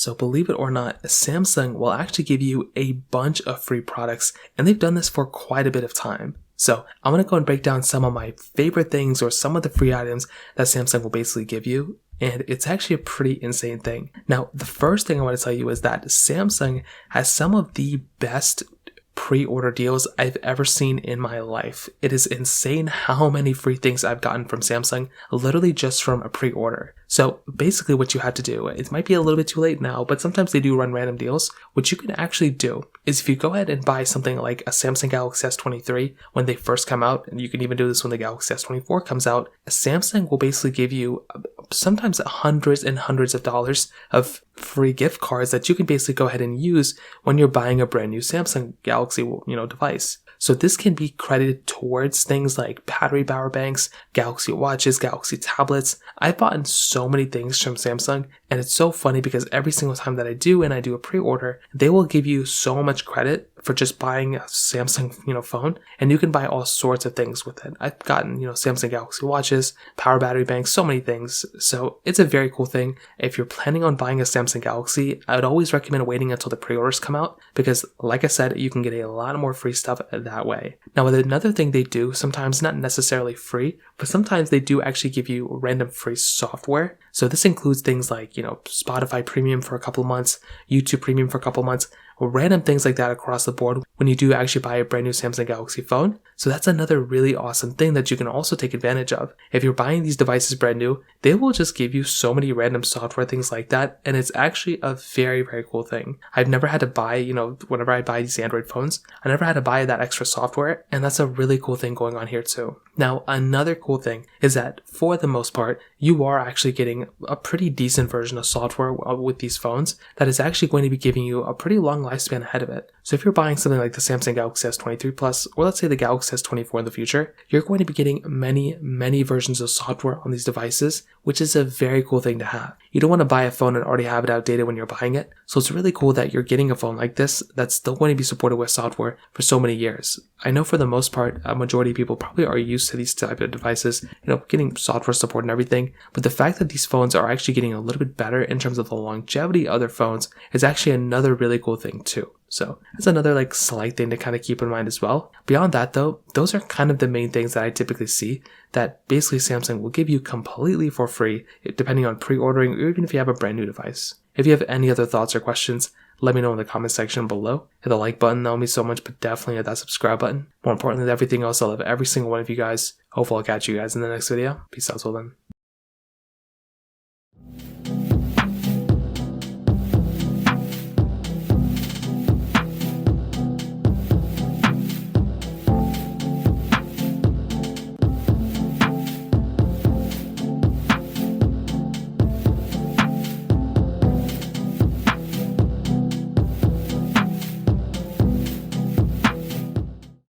So believe it or not, Samsung will actually give you a bunch of free products, and they've done this for quite a bit of time. So I'm going to go and break down some of my favorite things or some of the free items that Samsung will basically give you. And it's actually a pretty insane thing. Now, the first thing I want to tell you is that Samsung has some of the best pre-order deals I've ever seen in my life. It is insane how many free things I've gotten from Samsung, literally just from a pre-order. So basically what you have to do, it might be a little bit too late now, but sometimes they do run random deals. What you can actually do is if you go ahead and buy something like a Samsung Galaxy S23 when they first come out, and you can even do this when the Galaxy S24 comes out, Samsung will basically give you sometimes hundreds and hundreds of dollars of free gift cards that you can basically go ahead and use when you're buying a brand new Samsung Galaxy, device. So this can be credited towards things like battery power banks, Galaxy watches, Galaxy tablets. I've bought so many things from Samsung, and it's so funny because every single time that I do a pre-order, they will give you so much credit for just buying a Samsung, phone, and you can buy all sorts of things with it. I've gotten, Samsung Galaxy watches, power battery banks, so many things. So it's a very cool thing. If you're planning on buying a Samsung Galaxy, I would always recommend waiting until the pre-orders come out because, like I said, you can get a lot more free stuff that way. Now, with another thing they do, sometimes not necessarily free, but sometimes they do actually give you random free software. So this includes things like, Spotify Premium for a couple of months, YouTube Premium for a couple of months, random things like that across the board when you do actually buy a brand new Samsung Galaxy phone. So that's another really awesome thing that you can also take advantage of. If you're buying these devices brand new, they will just give you so many random software things like that, and it's actually a very, very cool thing. I've never had to buy, whenever I buy these Android phones, I never had to buy that extra software, and that's a really cool thing going on here too. Now, another cool thing is that for the most part, you are actually getting a pretty decent version of software with these phones that is actually going to be giving you a pretty long lifespan ahead of it. So if you're buying something like the Samsung Galaxy S23 Plus, or let's say the Galaxy S24 in the future, you're going to be getting many, many versions of software on these devices, which is a very cool thing to have. You don't want to buy a phone and already have it outdated when you're buying it. So it's really cool that you're getting a phone like this that's still going to be supported with software for so many years. I know for the most part, a majority of people probably are used to these type of devices, getting software support and everything. But the fact that these phones are actually getting a little bit better in terms of the longevity of their phones is actually another really cool thing too. So that's another slight thing to kind of keep in mind as well. Beyond that though, those are kind of the main things that I typically see that basically Samsung will give you completely for free, depending on pre-ordering or even if you have a brand new device. If you have any other thoughts or questions, let me know in the comment section below. Hit the like button, that will mean so much, but definitely hit that subscribe button. More importantly than everything else, I love every single one of you guys. Hopefully I'll catch you guys in the next video. Peace out till then.